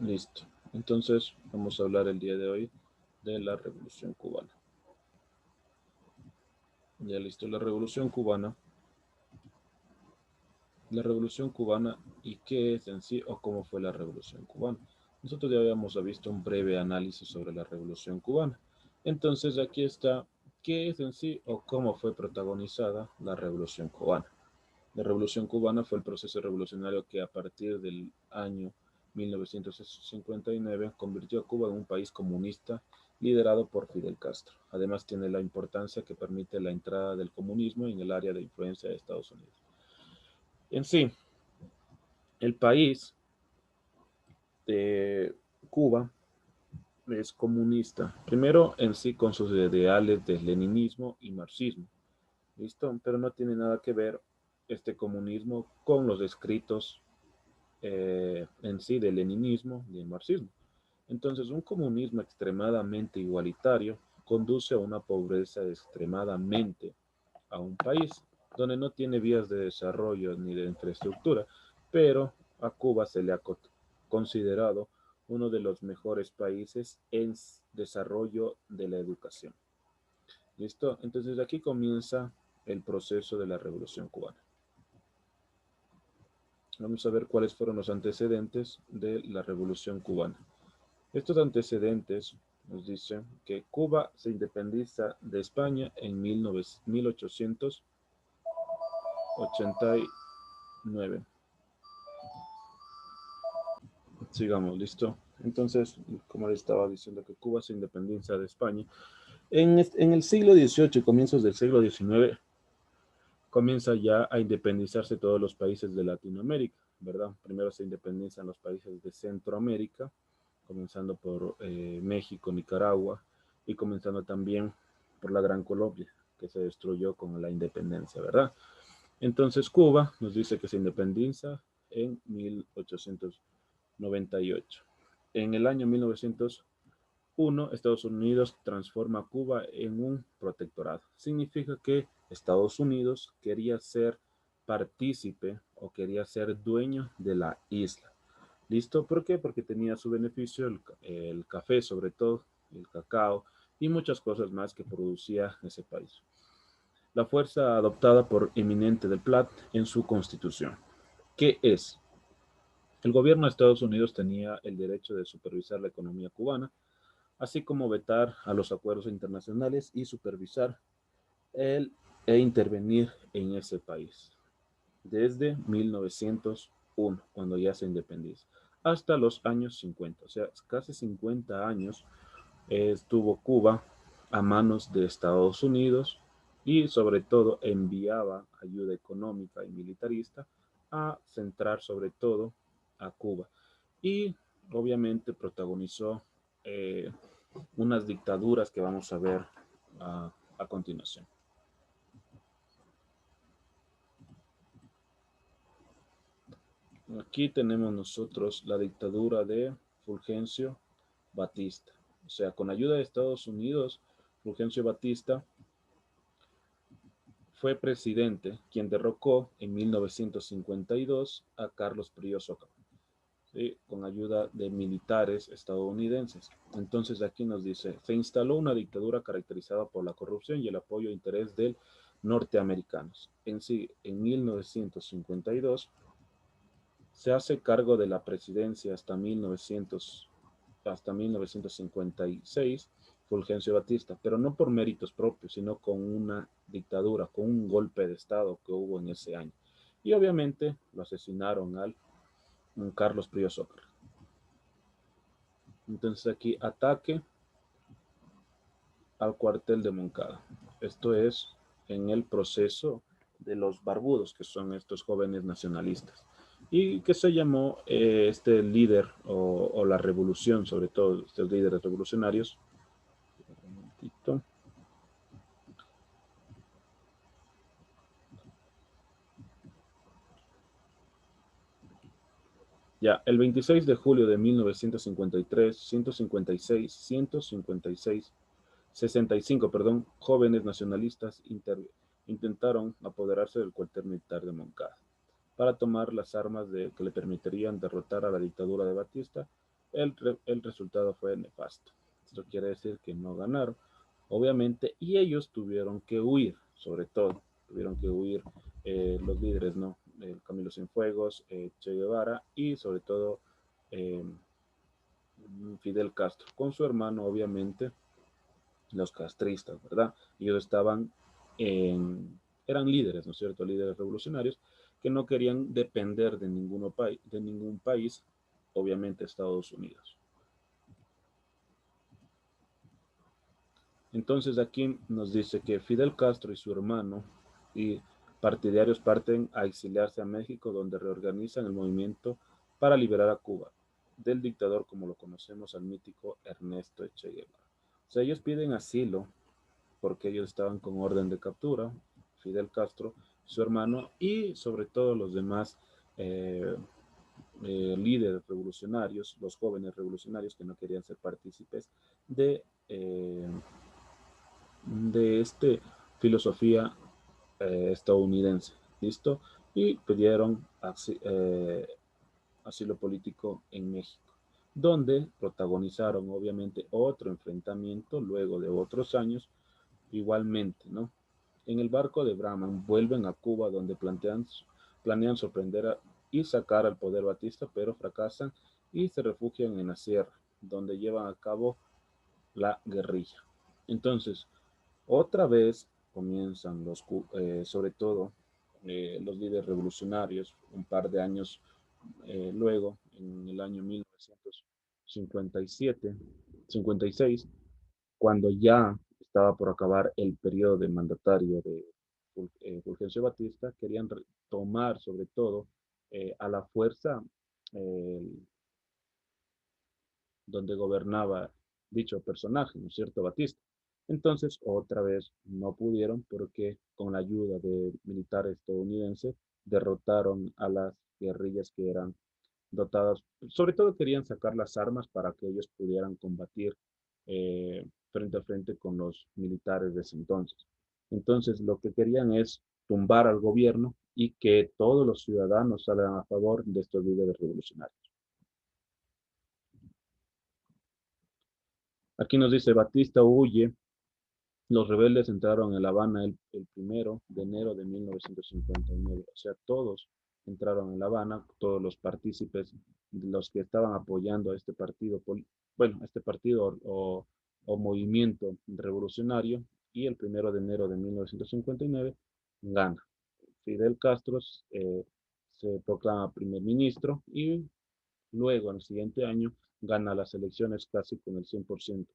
Listo. Entonces, vamos a hablar el día de hoy de la Revolución Cubana. Ya listo, la Revolución Cubana. La Revolución Cubana y qué es en sí o cómo fue la Revolución Cubana. Nosotros ya habíamos visto un breve análisis sobre la Revolución Cubana. Entonces, aquí está qué es en sí o cómo fue protagonizada la Revolución Cubana. La Revolución Cubana fue el proceso revolucionario que a partir del año 1959 convirtió a Cuba en un país comunista liderado por Fidel Castro. Además tiene la importancia que permite la entrada del comunismo en el área de influencia de Estados Unidos. En sí, el país de Cuba es comunista, primero en sí con sus ideales de leninismo y marxismo, ¿listo? Pero no tiene nada que ver este comunismo con los escritos en sí del leninismo y el marxismo. Entonces, un comunismo extremadamente igualitario conduce a una pobreza extremadamente a un país donde no tiene vías de desarrollo ni de infraestructura, pero a Cuba se le ha considerado uno de los mejores países en desarrollo de la educación. ¿Listo? Entonces aquí comienza el proceso de la Revolución Cubana. Vamos a ver cuáles fueron los antecedentes de la Revolución Cubana. Estos antecedentes nos dicen que Cuba se independiza de España en 1889. Sigamos, listo. Entonces, como les estaba diciendo, que Cuba se independiza de España. En el siglo XVIII y comienzos del siglo XIX comienza ya a independizarse todos los países de Latinoamérica, ¿verdad? Primero se independizan los países de Centroamérica, comenzando por México, Nicaragua, y comenzando también por la Gran Colombia, que se destruyó con la independencia, ¿verdad? Entonces Cuba nos dice que se independiza en 1898. En el año 1901, Estados Unidos transforma a Cuba en un protectorado. Significa que Estados Unidos quería ser partícipe o quería ser dueño de la isla. ¿Listo? ¿Por qué? Porque tenía su beneficio el café, sobre todo, el cacao y muchas cosas más que producía ese país. La fuerza adoptada por Eminente del Plat en su constitución. ¿Qué es? El gobierno de Estados Unidos tenía el derecho de supervisar la economía cubana, así como vetar a los acuerdos internacionales y supervisar el, e intervenir en ese país desde 1901, cuando ya se independiza, hasta los años 50, o sea, casi 50 años estuvo Cuba a manos de Estados Unidos y sobre todo enviaba ayuda económica y militarista a centrar sobre todo a Cuba. Y obviamente protagonizó eh, unas dictaduras que vamos a ver a continuación. Aquí tenemos nosotros la dictadura de Fulgencio Batista. O sea, con ayuda de Estados Unidos, Fulgencio Batista fue presidente quien derrocó en 1952 a Carlos Prío Zócalo, ¿sí? Con ayuda de militares estadounidenses. Entonces aquí nos dice, se instaló una dictadura caracterizada por la corrupción y el apoyo e interés de norteamericanos. En sí, en 1952 se hace cargo de la presidencia hasta 1956 Fulgencio Batista, pero no por méritos propios, sino con una dictadura, con un golpe de Estado que hubo en ese año. Y obviamente lo asesinaron al Carlos Prío Zócalo. Entonces aquí ataque al cuartel de Moncada. Esto es en el proceso de los barbudos, que son estos jóvenes nacionalistas. Y que se llamó este líder o la revolución, sobre todo estos líderes revolucionarios. Un momentito. Ya, el 26 de julio de 1953, 156, 156, 65, perdón, jóvenes nacionalistas intentaron apoderarse del cuartel militar de Moncada para tomar las armas que le permitirían derrotar a la dictadura de Batista el resultado fue nefasto. Esto quiere decir que no ganaron, obviamente, y ellos tuvieron que huir, sobre todo, tuvieron que huir los líderes, ¿no? El Camilo Cienfuegos, Che Guevara y sobre todo eh, Fidel Castro, con su hermano, obviamente, los castristas, ¿verdad? Ellos estaban eran líderes, ¿no es cierto? Líderes revolucionarios que no querían depender de ningún país, obviamente Estados Unidos. Entonces aquí nos dice que Fidel Castro y su hermano y partidarios parten a exiliarse a México, donde reorganizan el movimiento para liberar a Cuba del dictador, como lo conocemos, al mítico Ernesto Che Guevara. O sea, ellos piden asilo porque ellos estaban con orden de captura, Fidel Castro, su hermano y sobre todo los demás eh, líderes revolucionarios, los jóvenes revolucionarios que no querían ser partícipes de, eh, de esta filosofía estadounidense. ¿Listo? Y pidieron asilo político en México, donde protagonizaron obviamente otro enfrentamiento luego de otros años, igualmente, ¿no? En el barco de Brahman vuelven a Cuba donde planean sorprender y sacar al poder Batista, pero fracasan y se refugian en la sierra, donde llevan a cabo la guerrilla. Entonces, otra vez comienzan sobre todo los líderes revolucionarios, un par de años luego, en el año 1957, 56, cuando ya estaba por acabar el periodo de mandatario de Fulgencio Batista, querían tomar sobre todo a la fuerza eh, donde gobernaba dicho personaje, ¿no es cierto?, Batista. Entonces, otra vez no pudieron porque con la ayuda de militares estadounidenses derrotaron a las guerrillas que eran dotadas, sobre todo querían sacar las armas para que ellos pudieran combatir frente a frente con los militares de ese entonces. Entonces, lo que querían es tumbar al gobierno y que todos los ciudadanos salgan a favor de estos líderes revolucionarios. Aquí nos dice, Batista huye. Los rebeldes entraron en La Habana el 1 de enero de 1959. O sea, todos entraron en La Habana, todos los partícipes, los que estaban apoyando a este partido, bueno, a este partido o movimiento revolucionario, y el 1 de enero de 1959 gana. Fidel Castro se proclama primer ministro y luego, en el siguiente año, gana las elecciones casi con el 100%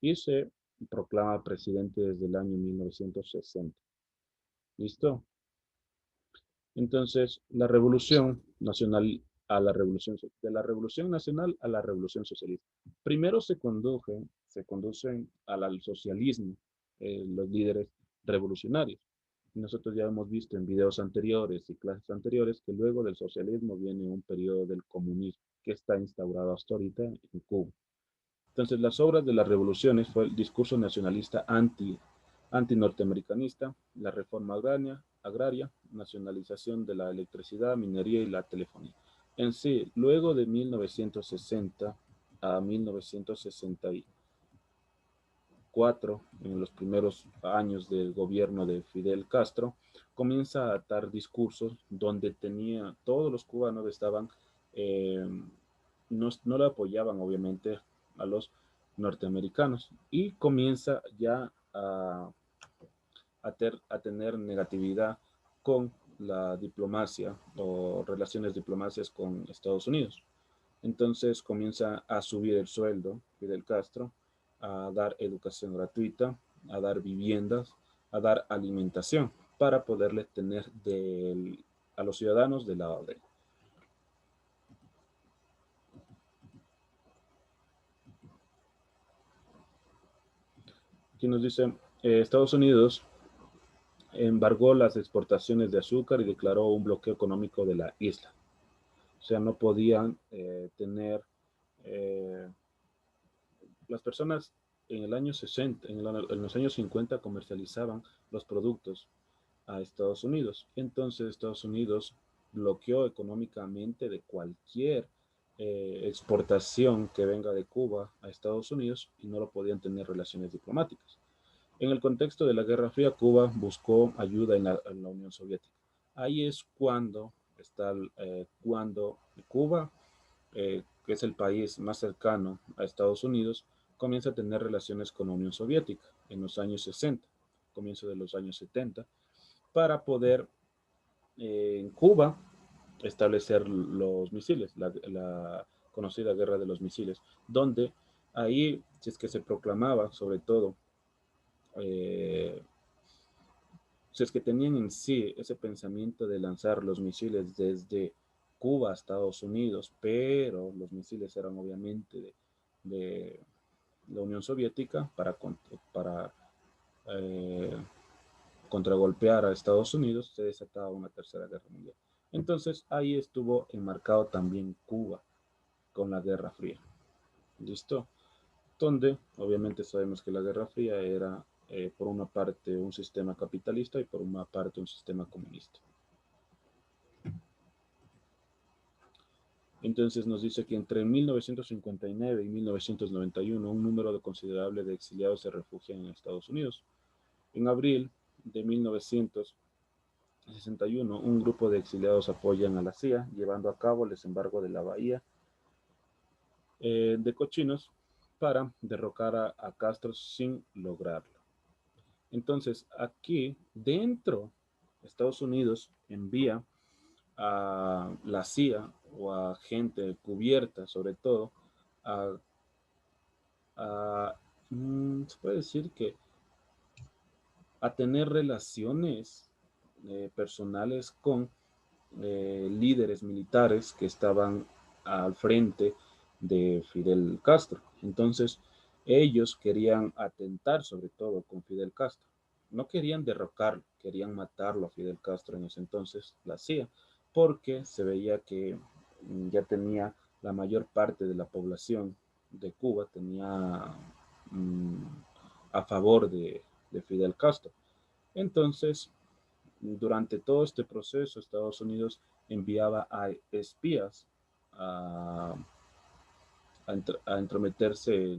y se proclama presidente desde el año 1960. ¿Listo? Entonces, la revolución nacional a la revolución, de la revolución nacional a la revolución socialista. Primero se conducen al socialismo los líderes revolucionarios. Nosotros ya hemos visto en videos anteriores y clases anteriores que luego del socialismo viene un periodo del comunismo que está instaurado hasta ahorita en Cuba. Entonces, las obras de las revoluciones fue el discurso nacionalista anti-norteamericanista, la reforma agraria, nacionalización de la electricidad, minería y la telefonía. En sí, luego de 1960 a 1964, en los primeros años del gobierno de Fidel Castro, comienza a dar discursos donde todos los cubanos estaban eh, no le apoyaban obviamente a los norteamericanos y comienza ya a tener negatividad con la diplomacia o relaciones diplomáticas con Estados Unidos. Entonces comienza a subir el sueldo Fidel Castro, a dar educación gratuita, a dar viviendas, a dar alimentación para poderle tener a los ciudadanos del lado de él. Aquí nos dice, Estados Unidos embargó las exportaciones de azúcar y declaró un bloqueo económico de la isla. O sea, no podían tener eh, las personas en el año 60, en los años 50 comercializaban los productos a Estados Unidos. Entonces Estados Unidos bloqueó económicamente de cualquier exportación que venga de Cuba a Estados Unidos y no lo podían tener relaciones diplomáticas. En el contexto de la Guerra Fría, Cuba buscó ayuda en la Unión Soviética. Ahí es cuando Cuba, que es el país más cercano a Estados Unidos, comienza a tener relaciones con la Unión Soviética en los años 60, comienzo de los años 70, para poder en Cuba establecer los misiles, la conocida guerra de los misiles, donde ahí, si es que se proclamaba, sobre todo, eh, si es que tenían en sí ese pensamiento de lanzar los misiles desde Cuba a Estados Unidos, pero los misiles eran obviamente de la Unión Soviética para eh, contragolpear a Estados Unidos, se desataba una tercera guerra mundial. Entonces ahí estuvo enmarcado también Cuba con la Guerra Fría. ¿Listo? Donde obviamente sabemos que la Guerra Fría era por una parte un sistema capitalista y por una parte un sistema comunista. Entonces nos dice que entre 1959 y 1991 un número considerable de exiliados se refugian en Estados Unidos. En abril de 1961, un grupo de exiliados apoyan a la CIA, llevando a cabo el desembarco de la bahía de Cochinos para derrocar a Castro sin lograrlo. Entonces, aquí dentro, Estados Unidos envía a la CIA o a gente cubierta, sobre todo, a, se puede decir que a tener relaciones personales con líderes militares que estaban al frente de Fidel Castro. Entonces, ellos querían atentar sobre todo con Fidel Castro. No querían derrocarlo, querían matarlo a Fidel Castro en ese entonces, la CIA, porque se veía que ya tenía la mayor parte de la población de Cuba, tenía mm, a favor de Fidel Castro. Entonces, durante todo este proceso, Estados Unidos enviaba a espías a, a entrometerse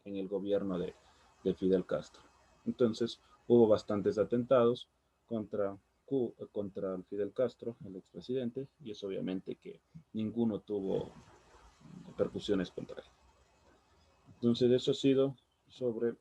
en el gobierno de Fidel Castro. Entonces, hubo bastantes atentados contra, contra Fidel Castro, el expresidente, y es obviamente que ninguno tuvo repercusiones contra él. Entonces, eso ha sido sobre